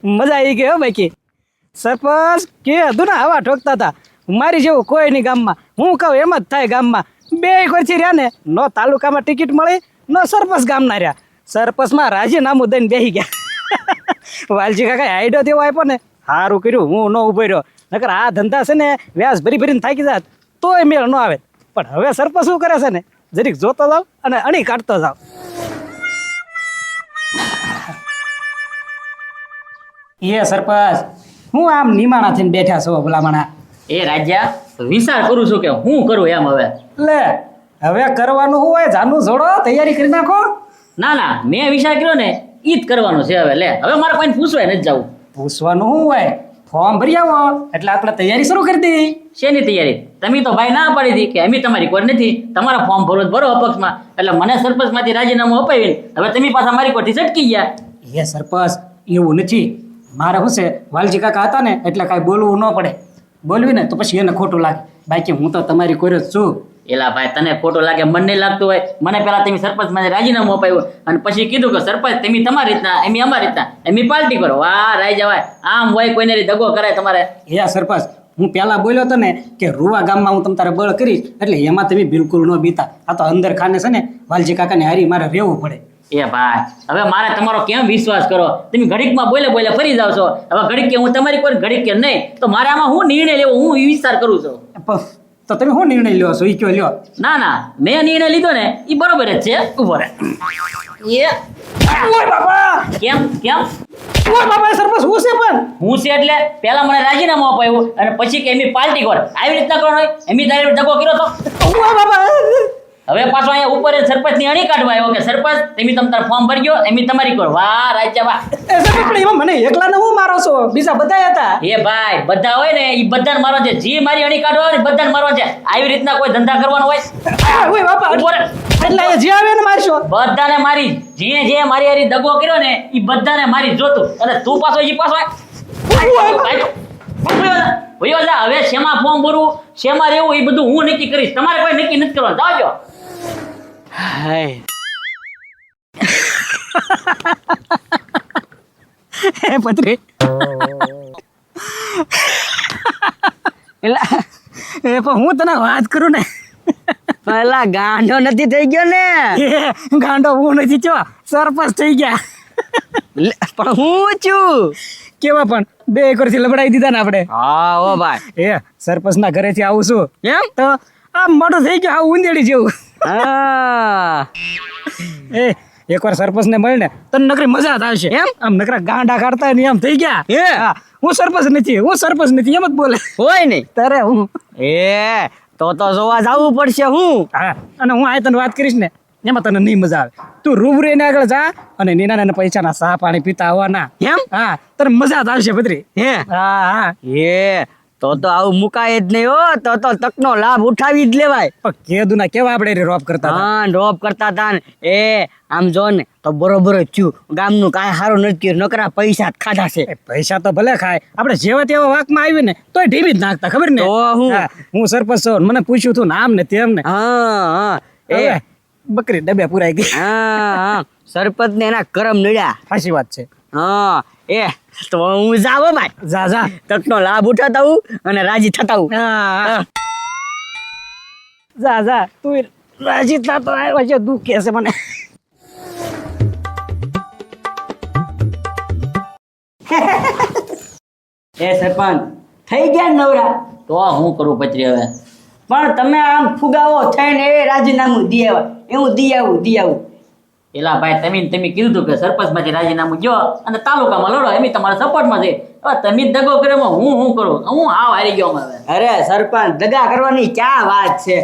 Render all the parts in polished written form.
મજા આવી ગઈ હો બાકી. સરપંચ કે હતું ને હવા ઠોકતા હતા મારી જેવું કોઈ નહીં ગામમાં. હું કહું એમ જ થાય ગામમાં. બે ખર્ચી રહ્યા ને નો તાલુકામાં ટિકિટ મળી નો સરપંચ ગામના રહ્યા. સરપંચમાં રાજીનામું દઈને બેસી ગયા. વાલજી કાકા આઈડિયો તેવો આપ્યો ને સારું કર્યું હું ન ઉભો રહ્યો. નકર આ ધંધા છે ને વ્યાસ ભરી ભરીને થાકી જાત તોય મેળ ન આવે. પણ હવે સરપંચ શું કરે છે ને જરીક જોતો જાવ અને અણી કાઢતો જાવ. એ સરપંચ હું આમ નિમાણા થઈને બેઠા છો ભલામણા. એ રાજા વિચાર કરું છું કે હું કરું એમ હવે. લે હવે કરવાનું શું હોય જાનું જોડો તૈયારી કરી નાખો. ના મેં વિચાર કર્યો ને ઈ જ કરવાનું છે હવે. લે હવે મારે કોઈને પૂછવાય નથી જવું. પૂછવાનું શું હોય ફોર્મ ભરી આવો એટલે આપણે તૈયારી શરૂ કરી દઈએ. શેની તૈયારી? તમે તો ભાઈ ના પાડી હતી કે અમે તમારી કોઈ નથી, તમારા ફોર્મ ભરો ભરો અપક્ષમાં. એટલે મને સરપંચમાંથી રાજીનામું અપાવીને હવે તમે પાછા મારી કોઠી ઝટકી ગયા. એ સરપંચ એવું નથી. મારે શું છે વાલજી કાકા હતા ને એટલે કાંઈ બોલવું ન પડે. બોલવી ને તો પછી એને ખોટું લાગે. બાકી હું તો તમારી કોઈ જ છું. એલા ભાઈ તને ખોટું લાગે મને નહીં લાગતું હોય. મને પેલા તમે સરપંચમાં રાજીનામું અપાવ્યું અને પછી કીધું કે સરપંચ તમે તમારી રીતના એમ અમારી રીતના એમ પાર્ટી કરો. વાહ રાઈ જવાય આમ હોય કોઈને દગો કરાય તમારે. એ સરપંચ હું પહેલા બોલ્યો હતો ને કે રૂવા ગામમાં હું તમ તારે બળ કરીશ એટલે એમાં તમે બિલકુલ ન બીતા. આ તો અંદર ખાને છે ને વાલજી કાકાને હારી મારે રહેવું પડે. એ ભાઈ હવે મારે તમારો કેમ વિશ્વાસ કરો? તમે ઘડીકમાં બોલે ફરી જાવ છો. હવે ઘડીક કે હું તમારી કોઈ ઘડીક કે નહીં તો મારે આમાં હું નિર્ણય લેવો હું એ વિચાર કરું છું. તો તમે શું નિર્ણય લ્યો છો એ કયો લ્યો. ના મેં નિર્ણય લીધો ને એ બરોબર જ છે. ઉભો રહે. ઓય બાબા કેમ ઓય બાબા સરપંચ હું છે પણ હું છે એટલે પેલા મને રાજીનામું અપાયું અને પછી કે એમની પાર્ટી કર આવી રીતના કરવાનું હોય એમની તારી દગો કર્યો તો. ઓય બાબા હવે પાછો અહીંયા ઉપર સરપંચની અણી કાઢવા આવ્યો કે સરપંચ તમે તમારા ફોર્મ ભરજો એમની તમારી કરો. વાહ રાજ્ય વાહ. એમાં મને એકલાને હું મારો છો બીજા બધા હતા. એ ભાઈ બધા હોય ને એ બધાને મારવા છે. જે મારી અણી કાઢવા હોય ને બધાને મારવા છે. આવી રીતના કોઈ ધંધા કરવાનો હોય ઓય બાપા ઉપર એટલે જે આવે ને મારશો બધાને મારી. જે મારી હારી દગો કર્યો ને એ બધાને મારી જોતું. અને તું પાછો હવે શેમાં ફોર્મ ભરવું શેમાં રહેવું એ બધું હું નક્કી કરીશ. તમારે કોઈ નક્કી નથી કરવાનું. જાવજો. હે પત્રી એટલે હું તને વાત કરું ને પેલા ગાંડો નથી થઈ ગયો ને. ગાંડો હું નથી થયો સરપંચ થઈ ગયા. પણ હું છું કેવા પણ બે એકરથી લબડાઈ દીધા ને આપણે. હા ઓ ભાઈ એ સરપંચ ના ઘરેથી આવું છું એમ તો આમ મોટું થઈ ગયું આ ઉંદેડી જેવું. હા એ એકવાર સરપંચ ને મળીને તને નકરી મજા જ આવશે. એમ આમ નકરા ગાંડા કાઢતા ને એમ થઈ ગયા. હા હું સરપંચ નથી એમ જ બોલે હોય નહીં તારે હું એ તો જોવા જવું પડશે. હું હા અને હું આ તને વાત કરીશ ને એમાં તને નહીં મજા આવે. તું રૂબરૂ એને આગળ જા અને નાના પૈસાના ચા પાણી પીતા આવવાના. એમ હા તને મજા જ આવશે બધી. હે હા એ તો આવું મુકાય જ નહીં હો. તો તકનો લાભ ઉઠાવી જ લેવાય. પણ કેદુ ના કેવા આપણે રોપ કરતા હતા. હા રોપ કરતા હતા ને એ આમ જો ને તો બરોબર જ થયું. ગામનું કાંઈ સારું નથી કર્યું. નકરા પૈસા જ ખાધા છે. પૈસા તો ભલે ખાય આપણે જેવા તેવા વાકમાં આવી ને તોય ઢીમી જ નાખતા ખબર ને. તો હું સરપંચ છું મને પૂછ્યું તું નામ ને તેમ ને. હા એ બકરી ડબ્બે પુરાઈ ગઈ. હા સરપંચ ને એના કરમ નડ્યા. સાચી વાત છે. હા એ તો હું જાવ ભાઈ. જા તકનો લાભ ઉઠાતા હું અને રાજી થતા હું. જા તું રાજી થતો આવ્યો છે દુઃખ કે છે મને. એ સરપંચ થઈ ગયા નવરા તો હું કરું પચરી હવે. પણ તમે આમ ફુગાવો થઈને એ રાજીનામું દી આવ્યા એવું દી આવું. એલા ભાઈ તમે કીધું હતું કે સરપંચમાંથી રાજીનામું જો અને તાલુકામાં લડો એમ તમારા સપોર્ટમાં છે. હવે તમે દગો કર્યો હું કરું હું હારી ગયો હવે. અરે સરપંચ દગા કરવાની ક્યાં વાત છે.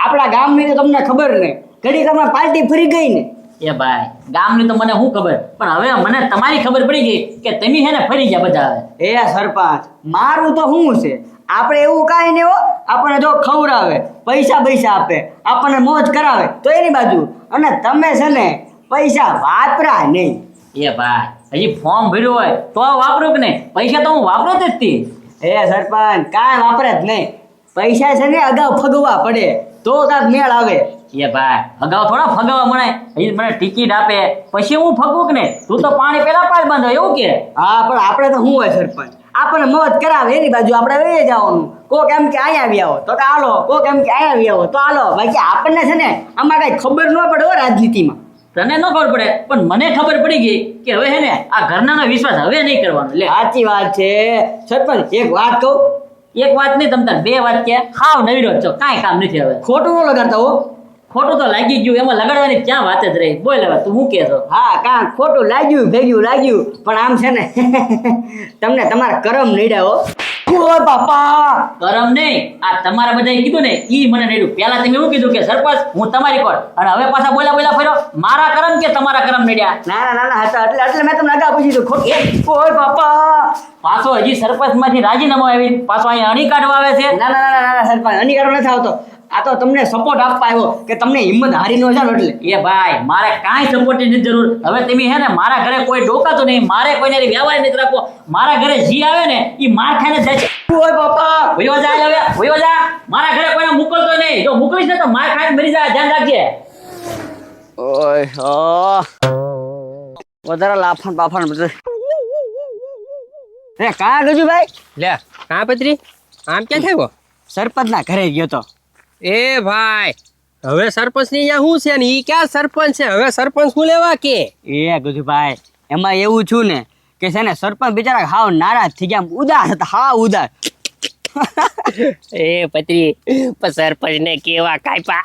આપણા ગામની તો તમને ખબર ને ઘડી ઘરમાં પાર્ટી ફરી ગઈ ને. એ ભાઈ ગામની તો મને શું ખબર પણ હવે મને તમારી ખબર પડી ગઈ કે તમે હે ને ફરી ગયા બધા. એ સરપંચ મારું તો શું છે આપણે એવું કાંઈ નહીં હો. આપણને જો ખવડાવે પૈસા આપે આપણને મોજ કરાવે તો એની બાજુ અને તમે છે ને પૈસા વાપરા નહીં. એ ભાઈ હજી ફોર્મ ભર્યું હોય તો વાપરું કે નહીં? પૈસા તો હું વાપરો જ હતી. એ સરપંચ કાંઈ વાપરે જ નહીં. પૈસા છે ને અગાઉ ફગવા પડે તો કાંઈક મેળ આવે. એ ભાઈ અગાઉ થોડા ફગાવા મળે, હજી મને ટિકિટ આપે પછી હું ફગવું કે ને? તું તો પાણી પેલા પાડ બાંધો એવું કે? હા પણ આપણે તો શું હોય સરપંચ, આપણને મોજ કરાવે એની બાજુ આપણે વહી જવાનું. કોક એમ કે અહીંયા આવી આવો તો હાલો, કોક એમ કે અહીંયા આવી આવો તો હાલો. બાકી આપણને છે ને આમાં કઈ ખબર ન પડે હો રાજનીતિમાં. તને ન ખબર પડે પણ મને ખબર પડી ગઈ કે હવે હે ને આ ઘરનાનો વિશ્વાસ હવે નહીં કરવાનો. લે સાચી વાત છે સરપંચ. એક વાત કહું, એક વાત નહીં તમ તાર બે વાત કે હાવ નવીરો જ છો, કાંઈ કામ નથી હવે. ખોટું ન લગાડતા હો. ખોટું તો લાગી ગયું, એમાં લગાડવાની ક્યાં વાત જ રહી. બોલ હવે તું શું કહે છો? હા કાં ખોટું લાગ્યું ભેગ્યું લાગ્યું, પણ આમ છે ને તમને તમારા કરમ નડ્યા હો. ઓય બાપા, કરમ નહીં, આ તમારા બધાએ કીધું ને ઈ મને નડ્યું. પહેલા તમે એવું કીધું કે સરપંચ હું તમારી કોણ, અને હવે પાછા બોલા ફર્યો મારા કરમ કે તમારા કરમ નડ્યા. ના હતા એટલે મેં તમને અગાઉ પૂછી દીધું. ઓય બાપા, પાછો હજી સરપંચ માંથી રાજીનામું આવી પાછો અહીંયા અણી કાઢવા આવે છે. ના સરપંચ અનિકારો નથી આવતો. આ તો તમને સપોર્ટ આપવા આવ્યો કે તમને હિંમત હારી ન જાવ એટલે. એ ભાઈ મારે કાંઈ સપોર્ટની નથી જરૂર. હવે તમે હે ને મારા ઘરે કોઈ ડોકાતું નહીં, મારે કોઈને વ્યવહાર નથી રાખવો. મારા ઘરે જી આવે ને ઈ માર ખાઈને જાય છે. ઓય બાપા, વયો જા હવે, વયો જા. મારા ઘરે કોઈને મોકલતો નહીં, જો મોકલીશ ને તો માર ખાઈને મરી જાય, ધ્યાન રાખજે. ઓય વધારે લાફણ બાફણ બધું. રે કા ગજુભાઈ? લે કા પત્રી આમ ક્યાં થયો? સરપંચ ના ઘરે ગયો તો. એ ભાઈ હવે સરપંચ ની અહીંયા શું છે ને ઈ ક્યાં સરપંચ છે? હવે સરપંચ શું લેવા કે? એ ગજુભાઈ એમાં એવું છું ને કે છે ને સરપંચ બિચારા હાવ નારાજ થઈ ગયા, ઉદાસ હતા, હાવ ઉદાસ. એ પત્રી સરપંચ ને કેવા કાપ્યા.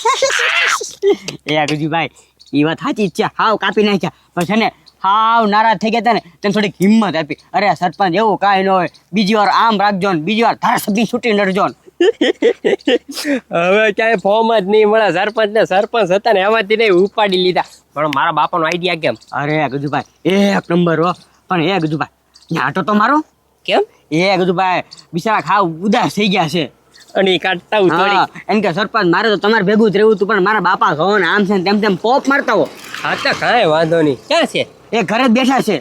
એ ગજુભાઈ એ વાત સાચી જ છે, હાવ કાપી નાખ્યા. પણ છે ને હાવ નારાજ થઈ ગયા હતા ને તેને થોડીક હિંમત આપી. અરે સરપંચ એવું કાંઈ ન હોય, બીજી વાર આમ રાખજો ને બીજી વાર ધારાસભ્ય છૂટી નડજો ને. હવે ક્યાંય ફોર્મ જ નહીં મળે. સરપંચ ને સરપંચ હતા ને એમાંથી નહીં ઉપાડી લીધા. પણ મારા બાપાનો આઈડિયા કેમ? અરે ગજુભાઈ એક નંબર હો. પણ એ ગજુભાઈ ત્યાં આટો તો મારો. કેમ? એ ગજુભાઈ બિચારા હાવ ઉદાસ થઈ ગયા છે. અને કાઢતા હું હા, થોડી. એમ કે સરપંચ મારે તો તમારે ભેગું જ રહેવું હતું, પણ મારા બાપા કહો ને આમ છે ને તેમ પોપ મારતા હો. હા તો કાંઈ વાંધો નહીં. ક્યાં છે? એ ઘરે જ બેઠા છે.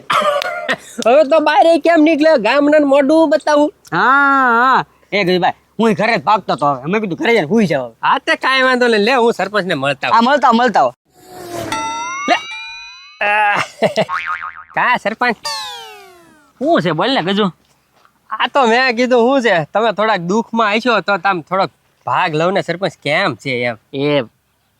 હવે તો બહાર કેમ નીકળ્યો? ગામના મોઢું બતાવું. હા એ ગજુભાઈ હું ઘરે જ ભાગતો હતો. હવે મેં કીધું ઘરે જઈને હુઈ જાવ. હા તો કાંઈ વાંધો નહીં. લે હું સરપંચ ને મળતા આ મળતા હો. કા સરપંચ શું છે બોલ ને ગજુ? આ તો મેં કીધું શું છે તમે થોડાક દુઃખમાં આવીશો તો તમે થોડોક ભાગ લવ ને સરપંચ કેમ છે એમ. એ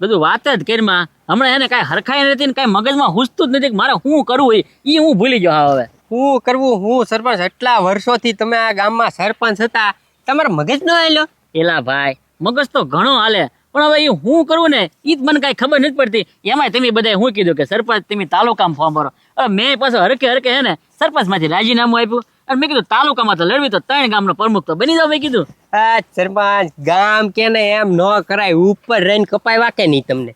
બધું વાત જ કરીમાં હમણાં એને કાંઈ હરખાઈ નથી ને કાંઈ મગજમાં હુસતું જ નથી કે મારે શું કરવું એ હું ભૂલી ગયો. હા હવે શું કરવું? હું સરપંચ એટલા વર્ષોથી તમે આ ગામમાં સરપંચ હતા, તમારા મગજ ન આવેલો? એલા ભાઈ મગજ તો ઘણો હાલે, પણ હવે એ હું કરવું ને એ જ મને કાંઈ ખબર નથી પડતી. એમાંય તમે બધાએ શું કીધું કે સરપંચ તમે તાલુકામાં ફોર્મ ભરો. હવે મેં પાછો હરકે હે ને સરપંચમાંથી રાજીનામું આપ્યું અને મેં કીધું તાલુકામાં તો લડવી તો 3 ગામનો પ્રમુખ તો બની જાવ. મેં કીધું આ સરપંચ ગામ કે ને એમ ન કરાય, ઉપર રહીને કપાય કે નહીં તમને?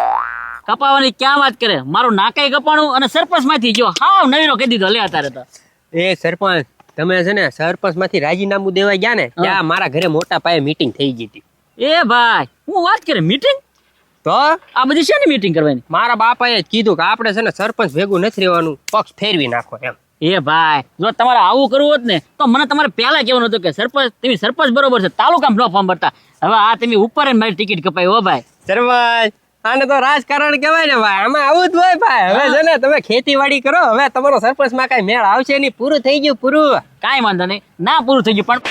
કપાવાની ક્યાં વાત કરે, મારું નાકાઈ કપાણું અને સરપંચમાંથી જો હાવ નવીનો કહી દીધો. લે અત્યારે તો એ સરપંચ તમે છે ને સરપંચમાંથી રાજીનામું દેવા ગયા ને ત્યાં મારા ઘરે મોટા પાયે મીટિંગ થઈ ગઈ હતી. એ ભાઈ હું વાત કરે મીટિંગ? તો આ બધી શેની મીટિંગ કરવાની? મારા બાપાએ જ કીધું કે આપણે છે ને સરપંચ ભેગું નથી રહેવાનું, પક્ષ ફેરવી નાખો એમ. એ ભાઈ જો તમારે આવું કરવું હોત ને તો મને તમારે પહેલા કહેવાનું હતું કે સરપંચ તમે સરપંચ બરોબર છે, તાલુકામાં ન ફોર્મ ભરતા. હવે આ તમે ઉપર મારી ટિકિટ કપાઈ. હો ભાઈ સરપંચ આને તો રાજકારણ કહેવાય ને ભાઈ, આમાં આવું જ હોય ભાઈ. હવે છે ને તમે ખેતીવાડી કરો, હવે તમારો સરપંચમાં કઈ મેળ આવશે નહીં, પૂરું થઈ ગયું પૂરું. કાંઈ વાંધો નહીં, ના પૂરું થઈ ગયું પણ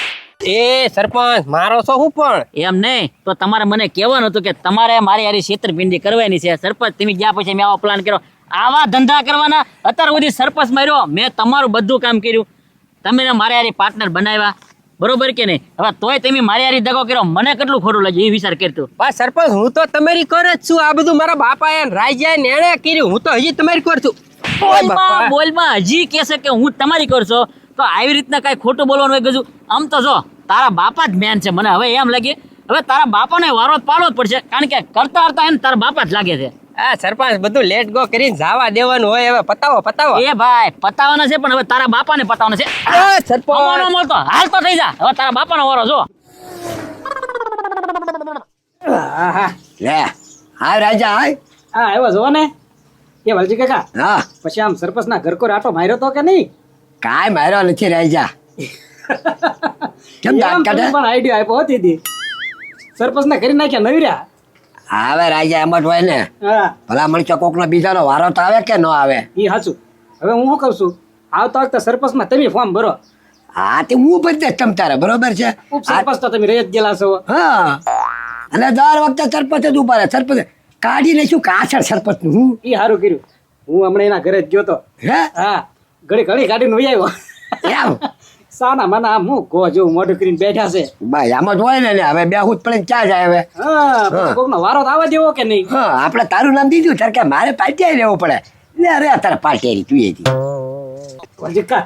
એ સરપંચ મારો છો હું પણ એમ નહીં તો તમારે મને કહેવાનું હતું કે તમારે મારી યારી છેતરપિંડી કરવાની છે. સરપંચ તમે ગયા પછી મેં આવો પ્લાન કર્યો, આવા ધંધા કરવાના. અત્યાર સુધી સરપંચ માર્યો, મેં તમારું બધું કામ કર્યું, તમે મારે યારી પાર્ટનર બનાવ્યા, બરોબર કે નહીં? હવે તોય તમે મારી યારી દગો કર્યો, મને કેટલું ખોટું લાગ્યું એ વિચાર કરતું. બસ સરપંચ હું તો તમારી કર જ છું. આ બધું મારા બાપાએ રાજાએ નેણે કર્યું, હું તો હજી તમારી કર છું. બોલમાં હજી કહેશે કે હું તમારી કરશો તો આવી રીતના કાંઈ ખોટું બોલવાનું હોય ગજુ. આમ તો જો તારા બાપા જ મેન છે. મને હવે એમ લાગે હવે તારા બાપાને વારો પાડવો જ પડશે, કારણ કે કરતા કરતા એને તારા બાપા જ લાગે છે. આ સરપંચ બધું લેટ ગો કરીને જવા દેવાનું હોય. હવે પતાવો. એ ભાઈ પતાવાના છે, પણ હવે તારા બાપાને પતાવાના છે. સરપંચ મળતો હાલ તો થઈ જા. હવે તારા બાપાનો વારો જો. લે હાય રાજા હાય. હા આવ્યો જો ને એ વલજી કાકા. હા પછી આમ સરપંચ ના ઘર કો આટો માર્યો તો કે નહીં? કાંઈ માર્યો નથી રાજા. કેમ દાંત એમ કાઢે? તમે પણ આઈડિયા આપ્યો હતી દી. સરપંચ ને કરી નાખ્યા નવીર્યા. હવે રાજા એમ જ હોય ને હા ભલા મણિકા કોકનો બીજાનો વારો તો આવે કે ન આવે એ સાચું. હવે હું શું કહું છું, આવતા વખતે સરપંચમાં તમે ફોર્મ ભરો. હા તે હું બધે જ તમતારે બરોબર છે ઉપસરપંચ તો તમે રહી જ ગયેલા છો. હા અને દર વખતે સરપંચ જ ઉભા રહે સરપંચ કાઢીને શું કાછળ સરપંચ નું હું એ સારું કર્યું. હું હમણાં એના ઘરે જ ગયો તો. હે હા ઘડી ઘડી કાઢીને વહી આવ્યો. એમ સાના માના આમ હું ગો જેવું મોઢું કરીને બેઠા છે. ભાઈ આમ જ હોય ને હવે બે હુત પડે ક્યાં જાય હવે હા પછી કોકનો વારો તો આવવા દેવો કે નહીં. હા આપણે તારું નામ દીધું તારે કે મારે પાર્ટી આવી રહેવું પડે લે અરે તારે પાર્ટી આવી તું એથી જીકા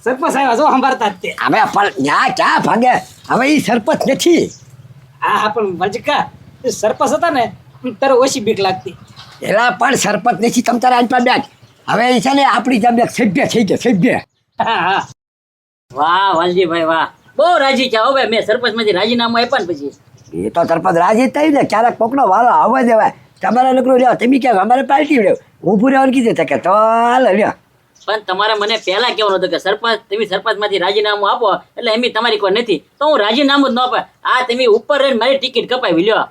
સરપંચ આવ્યા છો સંભાળતા જ તે. હવે પણ ન્યા ક્યાં ભાગે હવે એ સરપંચ નથી હા પણ વજકા સરપંચ હતા ને તારે ઓછી બીક લાગતી. એલા પણ સરપંચ નથી તમ તારે આજ બેઠ હવે એ છે ને આપણી જેમ એક સભ્ય થઈ ગયા સભ્ય હા હા વાહ વાલજીભાઈ વાહ, બહુ રાજી છે હવે મેં સરપંચ માંથી રાજીનામું આપ્યા ને પછી. એ તો સરપંચ રાજી થઈ ને ક્યારેક કોકનો વારો આવવા દેવાય તમારે નકરું લ્યો તમે ક્યાંક અમારે પાર્ટી લ્યો ઊભું રહેવાનું કીધું તો કે તો હાલ લ્યો પણ તમારે મને પહેલા કેવું હતું કે સરપંચ તમે સરપંચ માંથી રાજીનામું આપો એટલે એમ તમારી કોઈ નથી તો હું રાજીનામું જ ન આપે. આ તમે ઉપર રહીને મારી ટિકિટ કપાવી લ્યો.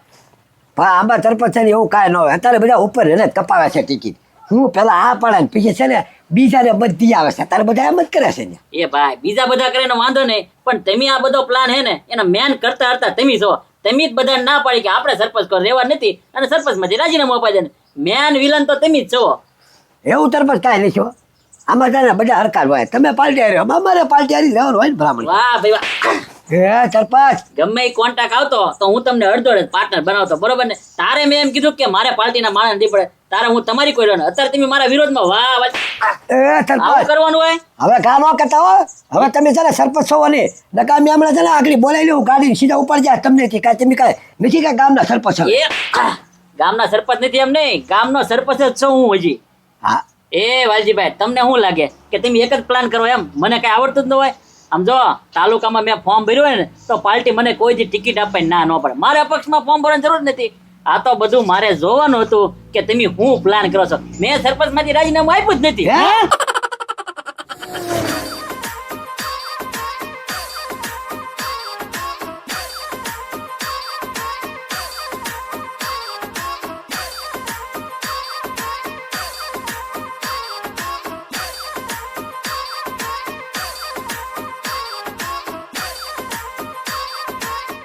પણ આમાં સરપંચ છે ને એવું કાંઈ ન હોય અત્યારે બધા ઉપર રહીને જ કપાવે છે ટિકિટ હું પેલા આ પડે ને પછી છે ને બીજાને બધી આવે છે અત્યારે બધા એમ જ કરે છે ને એ ભાઈ બીજા બધા કરે ને વાંધો નહીં, પણ તમે આ બધો પ્લાન હે ને એના મેન કરતા હતા તમે છો. તમે જ બધા ના પાડી કે આપણે સરપંચ કોઈ રહેવા નથી અને સરપંચ માંથી રાજીનામું અપાઈ દે. મેન વિલન તો તમે જ છો. એવું સરપંચ કાંઈ નહીં છો આમાં છે ને બધા હરકાર હોય તમે પાર્ટી હારી અમારે પાર્ટી હારી રહેવાનું હોય ને ભલામણ વાહ ભાઈ વાહ, હે સરપંચ ગમે એ કોન્ટેક્ટ આવતો તો હું તમને અડધો પાર્ટનર બનાવતો બરોબર ને. તારે મેં એમ કીધું કે મારે પાર્ટીના માણસ નથી પડે, તારે હું તમારી કોઈ રહ્યો. અત્યારે તમે મારા વિરોધમાં વાહ વાહ એ આવું સરપંચ કરવાનું હોય. હવે કામ કરતા હો હવે તમે છે ને સરપંચ છો ને નકા મેં હમણાં છે ને આગળ બોલાવી લઉં ગાડી સીધા ઉપર જાય તમને કાંઈ તમે કાંઈ નથી કાંઈ ગામના સરપંચ છો એ ગામના સરપંચ નથી એમ નહીં, ગામનો સરપંચ જ છું હું હજી. હા એ વાલજીભાઈ તમને શું લાગે કે તમે એક જ પ્લાન કરો એમ? મને કઈ આવડતું જ ન હોય. આમ જો તાલુકામાં મેં ફોર્મ ભર્યું હોય ને તો પાર્ટી મને કોઈ દી ટિકિટ આપવાની ના ન પડે. મારે અપક્ષમાં ફોર્મ ભરવાની જરૂર નથી. આ તો બધું મારે જોવાનું હતું કે તમે શું પ્લાન કરો છો. મેં સરપંચ માંથી રાજીનામું આપ્યું જ નથી. હે